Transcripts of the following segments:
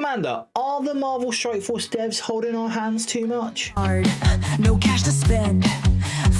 Commander, are the Marvel Strike Force devs holding our hands too much? Hard, no cash to spend,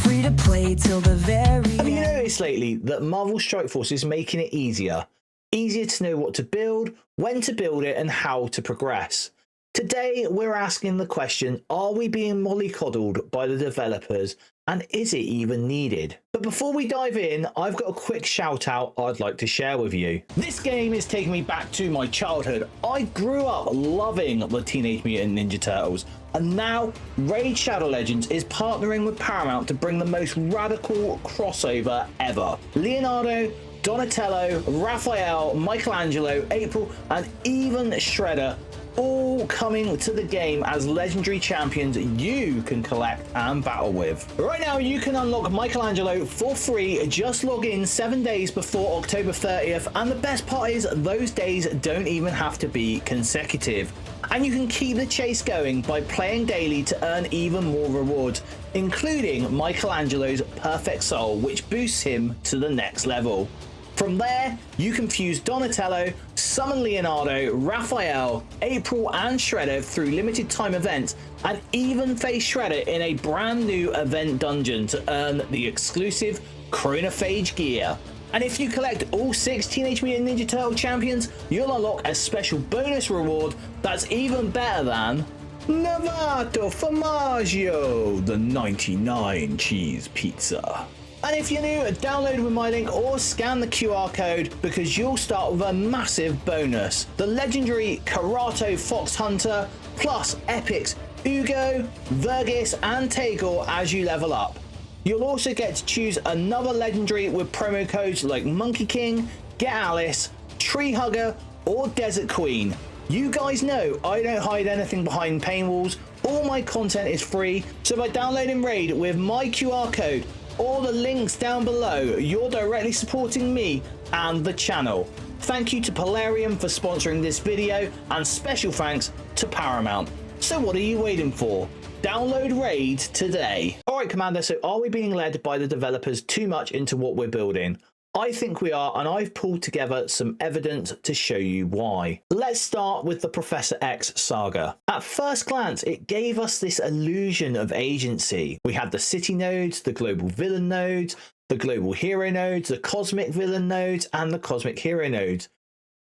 free to play till the very Have you end. noticed lately that Marvel Strike Force is making it easier? Easier to know what to build, when to build it, and how to progress. Today, we're asking the question, are we being mollycoddled by the developers, and is it even needed? But before we dive in, I've got a quick shout out I'd like to share with you. This game is taking me back to my childhood. I grew up loving the Teenage Mutant Ninja Turtles, and now Raid Shadow Legends is partnering with Paramount to bring the most radical crossover ever. Leonardo, Donatello, Raphael, Michelangelo, April, and even Shredder all coming to the game as legendary champions you can collect and battle with. Right now you can unlock Michelangelo for free. Just log in 7 days before October 30th, and the best part is those days don't even have to be consecutive. And you can keep the chase going by playing daily to earn even more rewards, including Michelangelo's Perfect Soul, which boosts him to the next level. From there, you can fuse Donatello, summon Leonardo, Raphael, April, and Shredder through limited time events, and even face Shredder in a brand new event dungeon to earn the exclusive Chronophage gear. And if you collect all 6 Teenage Mutant Ninja Turtle champions, you'll unlock a special bonus reward that's even better than Novato Formaggio, the 99 cheese pizza. And if you're new, download with my link or scan the QR code, because you'll start with a massive bonus. The legendary Karato Fox Hunter, plus epics Ugo, Vergis, and Tagore as you level up. You'll also get to choose another legendary with promo codes like Monkey King, Get Alice, Tree Hugger, or Desert Queen. You guys know I don't hide anything behind paywalls. All my content is free, so by downloading Raid with my QR code or the links down below, you're directly supporting me and the channel. Thank you to Polarium for sponsoring this video, and special thanks to Paramount. So what are you waiting for? Download Raid today. Alright Commander, so are we being led by the developers too much into what we're building? I think we are, and I've pulled together some evidence to show you why. Let's start with the Professor X Saga. At first glance, it gave us this illusion of agency. We had the city nodes, the global villain nodes, the global hero nodes, the cosmic villain nodes, and the cosmic hero nodes.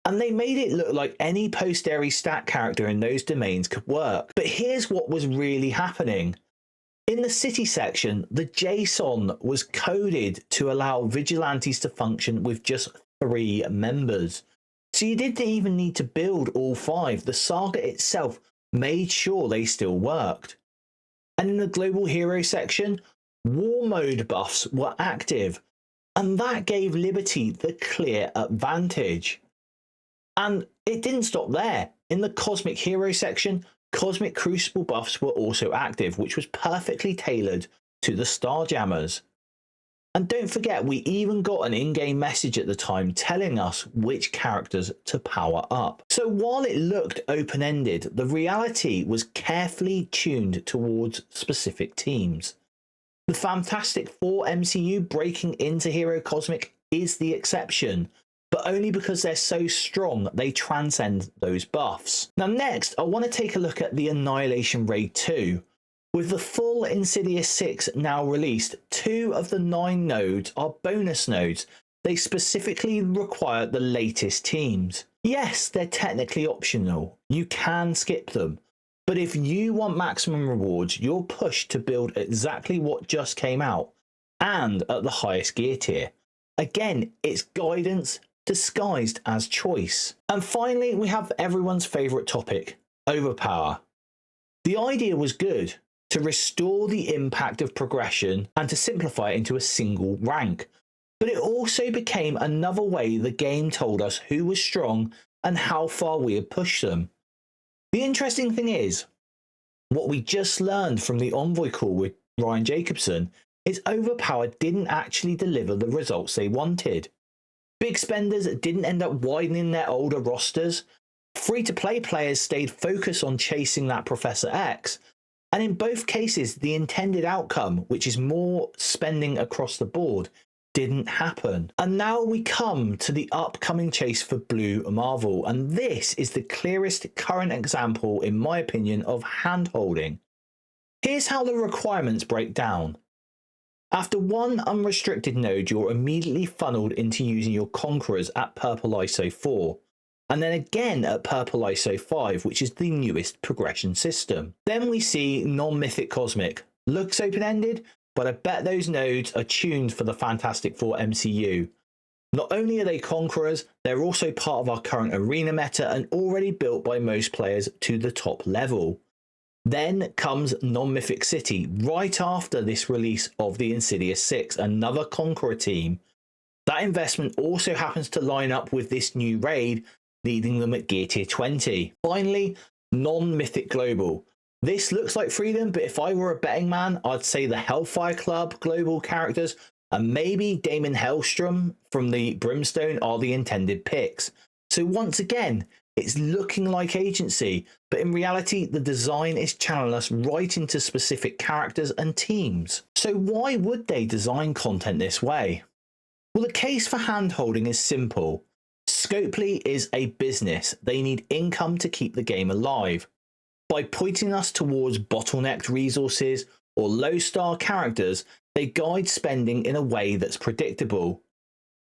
And they made it look like any post-Ares stat character in those domains could work. But here's what was really happening. In the city section, the JSON was coded to allow vigilantes to function with just 3 members. So you didn't even need to build all 5. The saga itself made sure they still worked. And in the global hero section, war mode buffs were active, and that gave Liberty the clear advantage. And it didn't stop there. In the cosmic hero section, Cosmic Crucible buffs were also active, which was perfectly tailored to the Starjammers. And don't forget, we even got an in-game message at the time telling us which characters to power up. So while it looked open-ended, the reality was carefully tuned towards specific teams. The Fantastic Four MCU breaking into Hero Cosmic is the exception, but only because they're so strong they transcend those buffs. Now next, I want to take a look at the Annihilation Raid II. With the full Insidious 6 now released, 2 of the 9 nodes are bonus nodes. They specifically require the latest teams. Yes, they're technically optional. You can skip them. But if you want maximum rewards, you're pushed to build exactly what just came out, and at the highest gear tier. Again, it's guidance disguised as choice. And finally, we have everyone's favourite topic, Overpower. The idea was good, to restore the impact of progression and to simplify it into a single rank. But it also became another way the game told us who was strong and how far we had pushed them. The interesting thing is, what we just learned from the Envoy call with Ryan Jacobson is Overpower didn't actually deliver the results they wanted. Big spenders didn't end up widening their older rosters. Free-to-play players stayed focused on chasing that Professor X. And in both cases, the intended outcome, which is more spending across the board, didn't happen. And now we come to the upcoming chase for Blue Marvel, and this is the clearest current example, in my opinion, of hand-holding. Here's how the requirements break down. After one unrestricted node, you're immediately funneled into using your Conquerors at purple ISO 4, and then again at purple ISO 5, which is the newest progression system. Then we see non-mythic cosmic. Looks open-ended, but I bet those nodes are tuned for the Fantastic Four MCU. Not only are they Conquerors, they're also part of our current arena meta and already built by most players to the top level. Then comes Non-Mythic City, right after this release of the Insidious 6, another Conqueror team. That investment also happens to line up with this new raid, leading them at Gear Tier 20. Finally, Non-Mythic Global. This looks like freedom, but if I were a betting man, I'd say the Hellfire Club global characters and maybe Damon Hellstrom from the Brimstone are the intended picks. So once again, it's looking like agency, but in reality, the design is channeling us right into specific characters and teams. So why would they design content this way? Well, the case for handholding is simple. Scopely is a business. They need income to keep the game alive. By pointing us towards bottlenecked resources or low-star characters, they guide spending in a way that's predictable.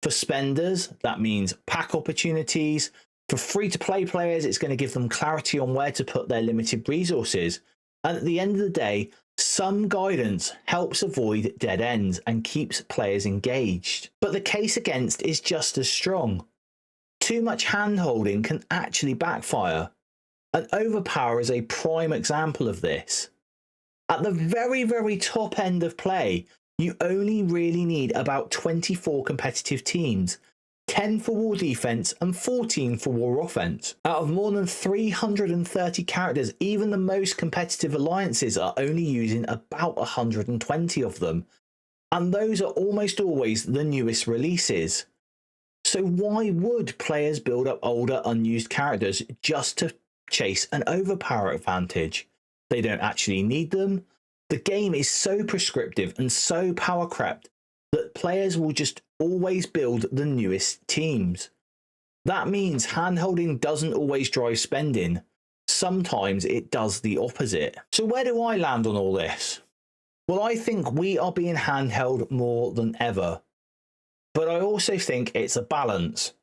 For spenders, that means pack opportunities. For free-to-play players, it's going to give them clarity on where to put their limited resources. And at the end of the day, some guidance helps avoid dead ends and keeps players engaged. But the case against is just as strong. Too much hand-holding can actually backfire. And Overpower is a prime example of this. At the very, very top end of play, you only really need about 24 competitive teams, 10 for war defense and 14 for war offense. Out of more than 330 characters, even the most competitive alliances are only using about 120 of them. And those are almost always the newest releases. So why would players build up older unused characters just to chase an overpower advantage? They don't actually need them. The game is so prescriptive and so power crept that players will just always build the newest teams. That means handholding doesn't always drive spending. Sometimes it does the opposite. So where do I land on all this? Well, I think we are being handheld more than ever. But I also think it's a balance.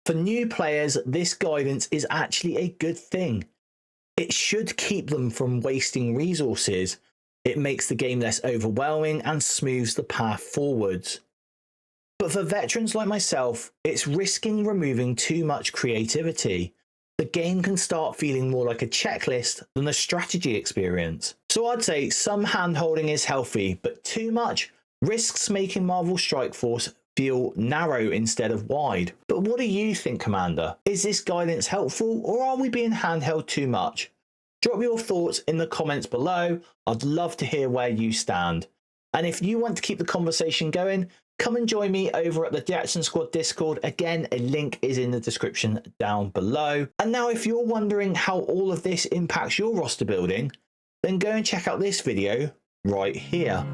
For new players, this guidance is actually a good thing. It should keep them from wasting resources. It makes the game less overwhelming and smooths the path forwards. But for veterans like myself, it's risking removing too much creativity. The game can start feeling more like a checklist than a strategy experience. So I'd say some handholding is healthy, but too much risks making Marvel Strike Force feel narrow instead of wide. But what do you think, Commander? Is this guidance helpful, or are we being handheld too much? Drop your thoughts in the comments below. I'd love to hear where you stand. And if you want to keep the conversation going, come and join me over at the Jackson Squad Discord. Again, a link is in the description down below. And now if you're wondering how all of this impacts your roster building, then go and check out this video right here.